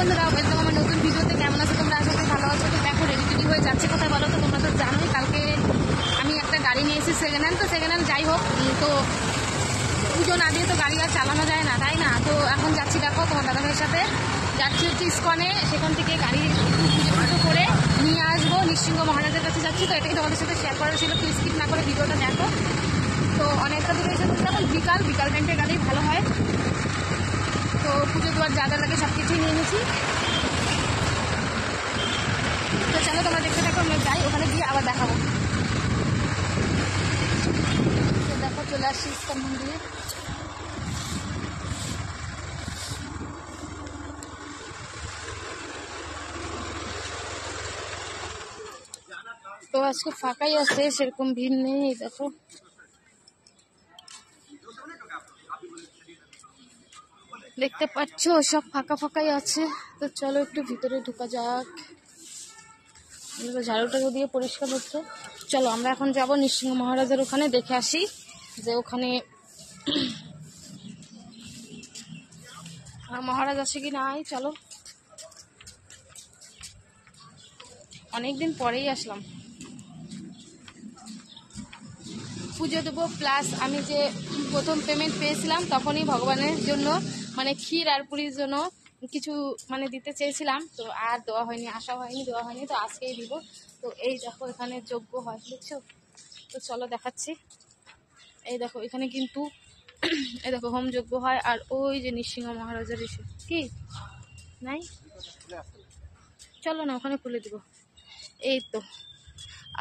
বন্ধুরা, ওয়েলকাম আমার নতুন ভিডিওতে। কেমন আছো তোমরা? আশা করি ভালো আছো। তো দেখো রেডি টেডি হয়ে যাচ্ছে কোথায় বলো তো? তোমরা তো জানোই কালকে আমি একটা গাড়ি নিয়ে এসেছি সেকেন্ড হ্যান্ড। তো সেকেন্ড হ্যান্ড যাই হোক, তো পুজো না দিয়ে তো গাড়ি আর চালানো যায় না, তাই না? তো এখন যাচ্ছি, দেখো তোমার দাদাভাইয়ের সাথে যাচ্ছি হচ্ছে ইস্কনে। সেখান থেকে গাড়ি পুজো করে নিয়ে আসবো, নৃসিংহ মহারাজের কাছে যাচ্ছি। তো এটাই তোমাদের সাথে শেয়ার করা ছিল, প্লিজ স্কিপ না করে ভিডিওটা দেখো। তো অনেকটা দূরে এসে বলতে এখন বিকাল টাইমটা গাড়ি ভালো হয়। তো পুজো দেওয়ার যা যা লাগে সব কিছুই নিয়ে নিয়েছি। তো চলো তোমরা দেখতে থাকো, আমরা যাই, ওখানে গিয়ে আবার দেখাবো। তো দেখো চলে আসছি ইস্কন মন্দিরে। তো আজকে ফাঁকাই আছে, সেরকম ভিড় নেই। দেখো দেখতে পাচ্ছ সব ফাঁকা ফাঁকাই আছে। তো চলো একটু ভিতরে ঢোকা যাক। ঝাড়ুটাকে দিয়ে পরিষ্কার হচ্ছে। চলো আমরা এখন যাব নৃসিংহ মহারাজের ওখানে, দেখে আসি যে ওখানে মহারাজ আছে কি নাই। চলো, অনেকদিন পরেই আসলাম, পুজো দেবো। প্লাস আমি যে প্রথম পেমেন্ট পেয়েছিলাম তখনই ভগবানের জন্য মানে ক্ষীর আর পুরীর জন্য কিছু মানে দিতে চেয়েছিলাম। তো আর দেওয়া হয়নি, আসা হয়নি, দেওয়া হয়নি। তো আজকেই দিব। তো এই দেখো এখানে যজ্ঞ হয়, বুঝছো? তো চলো দেখাচ্ছি। এই দেখো এখানে কিন্তু এই দেখো হোম যজ্ঞ হয়। আর ওই যে নৃসিংহ মহারাজের এসে কি নাই, চলো না ওখানে খুলে দিব। এই তো,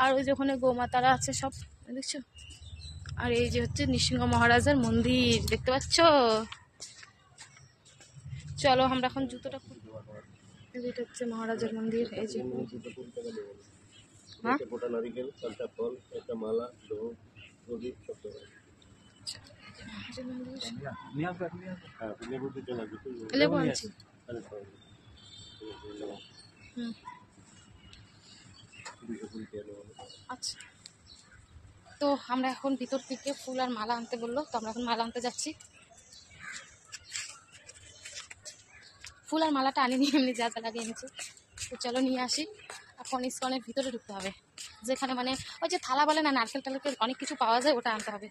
আর ওই যে ওখানে গোমাতারা আছে সব, দেখছো? আর এই যে হচ্ছে নৃসিংহ মহারাজের মন্দির, দেখতে পাচ্ছ? চলো আমরা এখন জুতোটা খুলবো। এটা হচ্ছে মহারাজের মন্দির। এই যে আচ্ছা, তো আমরা এখন ভিতর থেকে ফুল আর মালা আনতে বললো, তো আমরা এখন মালা আনতে যাচ্ছি। ফুল আর মালাটা আনিনি, এমনি যা যা লাগিয়ে এনেছি। তো চলো নিয়ে আসি। এখন ইস্কনের ভিতরে ঢুকতে হবে, যেখানে মানে ওই যে থালা বলে না, নারকেল টালকেল অনেক কিছু পাওয়া যায়, ওটা আনতে হবে।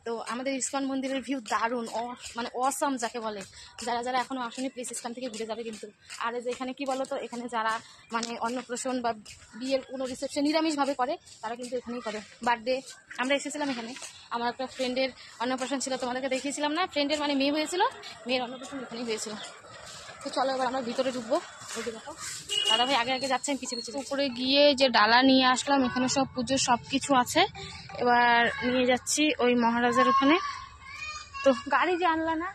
তো আমাদের ইস্কন মন্দিরের ভিউ দারুণ, মানে অসম যাকে বলে। যারা যারা এখনো আসেনি প্লিজ ইস্কন থেকে ঘুরে যাবে কিন্তু। আর যে এখানে কি বলো তো, এখানে যারা মানে অন্নপ্রাশন বা বিয়ের কোনো রিসেপশন নিরামিষভাবে করে তারা কিন্তু এখানেই করে। বার্থডে আমরা এসেছিলাম এখানে, আমার একটা ফ্রেন্ডের অন্নপ্রাশন ছিল, তোমাদেরকে দেখিয়েছিলাম না? ফ্রেন্ডের মানে মেয়ে হয়েছিল, মেয়ের অন্নপ্রাশন এখানেই হয়েছিল। তো চলো এবার আমরা ভিতরে ঢুকবো। ওই যে দেখো দাদা ভাই আগে আগে যাচ্ছেন, পিছিয়ে পিছিয়ে। উপরে গিয়ে যে ডালা নিয়ে আসলাম, এখানে সব পুজোর সব কিছু আছে। এবার নিয়ে যাচ্ছি ওই মহারাজের ওখানে। তো গাড়ি যে আনলা না,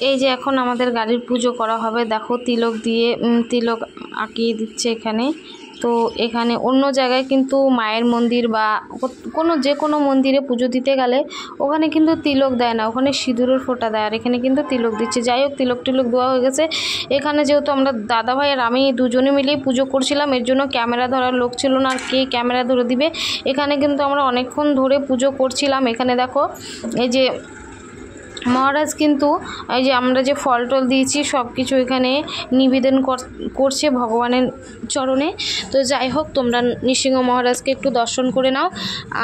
এই যে এখন আমাদের গাড়ির পুজো করা হবে। দেখো তিলক দিয়ে তিলক আঁকিয়ে দিচ্ছে এখানে। তো এখানে অন্য জায়গায় কিন্তু মায়ের মন্দির বা যে কোনো মন্দিরে পুজো দিতে গেলে ওখানে কিন্তু তিলক দেয় না, ওখানে সিঁদুরের ফোঁটা দেয়। আর এখানে কিন্তু তিলক দিচ্ছে। যাই হোক, তিলক দেওয়া হয়ে গেছে। এখানে যেহেতু আমরা দাদাভাই আর আমি দুজনে মিলেই পুজো করছিলাম, এর জন্য ক্যামেরা ধরার লোক ছিল না। আর কে ক্যামেরা ধরে দিবে? এখানে কিন্তু আমরা অনেকক্ষণ ধরে পুজো করছিলাম। এখানে দেখো এই যে মহারাজ কিন্তু এই যে আমরা যে ফল টল দিয়েছি সব কিছু এখানে নিবেদন করছে ভগবানের চরণে। তো যাই হোক, তোমরা নৃসিংহ মহারাজকে একটু দর্শন করে নাও।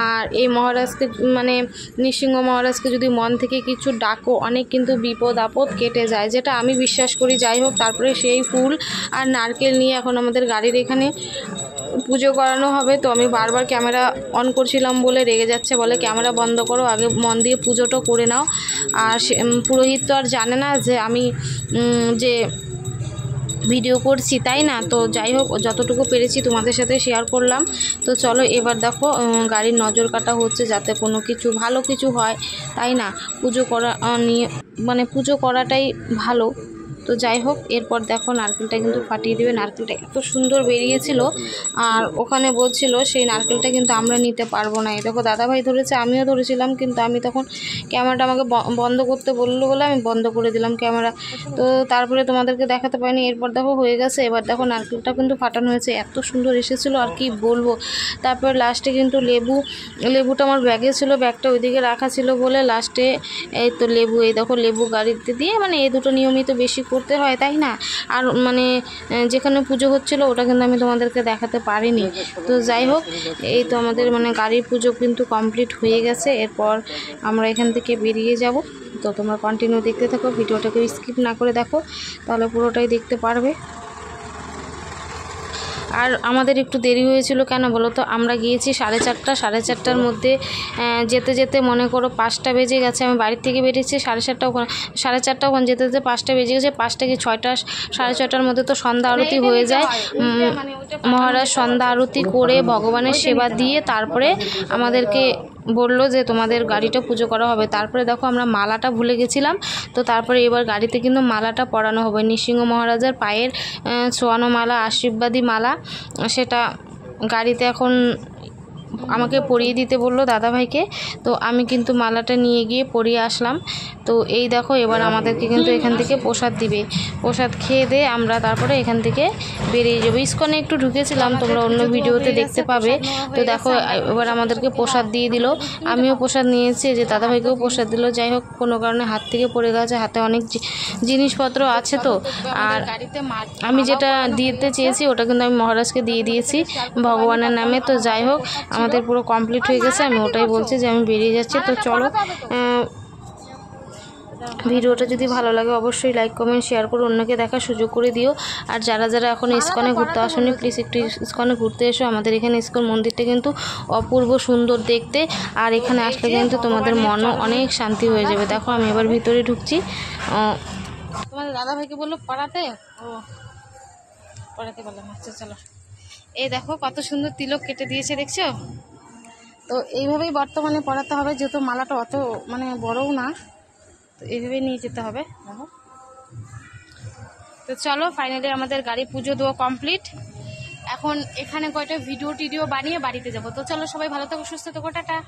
আর এই মহারাজকে মানে নৃসিংহ মহারাজকে যদি মন থেকে কিছু ডাকো, অনেক কিন্তু বিপদ আপদ কেটে যায়, যেটা আমি বিশ্বাস করি। যাই হোক, তারপরে সেই ফুল আর নারকেল নিয়ে এখন আমাদের গাড়ির এখানে পুজো করানো হবে। তো আমি বারবার ক্যামেরা অন করছিলাম বলে রেগে যাচ্ছে, বলে ক্যামেরা বন্ধ করো, আগে মন দিয়ে পুজোটা করে নাও। আর পুরোহিত তো আর জানে না যে আমি যে ভিডিও করছি, তাই না? তো যাই হোক, যতটুকু পেরেছি তোমাদের সাথে শেয়ার করলাম। তো চলো এবার দেখো গাড়ির নজর কাটা হচ্ছে যাতে কোনো কিছু ভালো কিছু হয়, তাই না? পুজো করা নিয়ে মানে পুজো করাটাই ভালো। তো যাই হোক, এরপর দেখো নারকেলটা কিন্তু ফাটিয়ে দেবে। নারকেলটা এত সুন্দর বেরিয়েছিল, আর ওখানে বলছিল সেই নারকেলটা কিন্তু আমরা নিতে পারবো না। এই দেখো দাদাভাই ধরেছে, আমিও ধরেছিলাম, কিন্তু আমি তখন ক্যামেরাটা আমাকে বন্ধ করতে বললো বলে আমি বন্ধ করে দিলাম ক্যামেরা। তো তারপরে তোমাদেরকে দেখাতে পারিনি। এরপর দেখো হয়ে গেছে। এবার দেখো নারকেলটা কিন্তু ফাটানো হয়েছে, এত সুন্দর এসেছিলো আর কি বলবো। তারপর লাস্টে কিন্তু লেবুটা আমার ব্যাগে ছিল, ব্যাগটা ওইদিকে রাখা ছিল বলে লাস্টে এই তো লেবু, এই দেখো লেবু গাড়িতে দিয়ে, মানে এই দুটো নিয়মই তো বেশি করতে হয় তাই না। আর মানে যেখানে পুজো হচ্ছিলো ওটা কিন্তু আমি তোমাদেরকে দেখাতে পারিনি। তো যাই হোক, এই তো আমাদের মানে গাড়ির পুজো কিন্তু কমপ্লিট হয়ে গেছে। এরপর আমরা এখান থেকে বেরিয়ে যাব। তো তোমরা কন্টিনিউ দেখতে থাকো, ভিডিওটাকে স্কিপ না করে দেখো, তাহলে পুরোটাই দেখতে পারবে। আর আমাদের একটু দেরি হয়েছিল কেন বলো তো, আমরা গিয়েছি 4:30, 4:30টার মধ্যে যেতে যেতে মনে করো 5টা বেজে গেছে। আমি বাড়ির থেকে বেরিয়েছি 4:30, ওখানে 4:30, ওখানে যেতে যেতে 5টা বেজে গেছে। 5টা কি 6টা, 6:30টার মধ্যে তো সন্ধ্যা আরতি হয়ে যায়। মহারাজ সন্ধ্যা আরতি করে ভগবানের সেবা দিয়ে তারপরে আমাদেরকে বললো যে তোমাদের গাড়িটা পুজো করা হবে। তারপরে দেখো আমরা মালাটা ভুলে গেছিলাম, তো তারপরে এবার গাড়িতে কিন্তু মালাটা পরানো হবে। নৃসিংহ মহারাজার পায়ের ছোঁয়ানো মালা, আশীর্বাদী মালা, সেটা গাড়িতে এখন আমাকে পরিয়ে দিতে বললো দাদাভাইকে। তো আমি কিন্তু মালাটা নিয়ে গিয়ে পরিয়ে আসলাম। তো এই দেখো এবার আমাদেরকে কিন্তু এখান থেকে প্রসাদ দিবে। প্রসাদ খেয়ে দিয়ে আমরা তারপরে এখান থেকে বেরিয়ে যাবো। ইস্কনে একটু ঢুকেছিলাম, তোমরা অন্য ভিডিওতে দেখতে পাবে। তো দেখো এবার আমাদেরকে প্রসাদ দিয়ে দিল, আমিও প্রসাদ নিয়েছি, যে দাদাভাইকেও প্রসাদ দিল। যাই হোক, কোনো কারণে হাত থেকে পড়ে গেছে, হাতে অনেক জিনিসপত্র আছে। তো আর আমি যেটা দিতে চেয়েছি ওটা কিন্তু আমি মহারাজকে দিয়ে দিয়েছি ভগবানের নামে। তো যাই হোক, আমাদের পুরো কমপ্লিট হয়ে গেছে। আমি ওটাই বলছি যে আমি বেরিয়ে যাচ্ছি। তো চলো, ভিডিওটা যদি ভালো লাগে অবশ্যই লাইক কমেন্ট শেয়ার করে অন্যকে দেখার সুযোগ করে দিও। আর যারা যারা এখন ইস্কনে ঘুরতে আসেনি প্লিজ একটু ইস্কনে ঘুরতে এসো। আমাদের এখানে ইস্কন মন্দিরটা কিন্তু অপূর্ব সুন্দর দেখতে, আর এখানে আসলে কিন্তু তোমাদের মনও অনেক শান্তি হয়ে যাবে। দেখো আমি এবার ভিতরে ঢুকছি। তোমাদের দাদাভাইকে বললো পড়াতে, পড়াতে বললাম। আচ্ছা চলো, এই দেখো কত সুন্দর তিলক কেটে দিয়েছে, দেখছো? তো এইভাবেই বর্তমানে পড়াতে হবে, যেহেতু মালাটা অত মানে বড়ও না, তো এইভাবেই নিয়ে যেতে হবে। দেখো, তো চলো ফাইনালি আমাদের গাড়ি পুজো দেওয়া কমপ্লিট। এখন এখানে কয়টা ভিডিও টিডিও বানিয়ে বাড়িতে যাবো। তো চলো সবাই ভালো থাকো, সুস্থ থাকো, টাটা।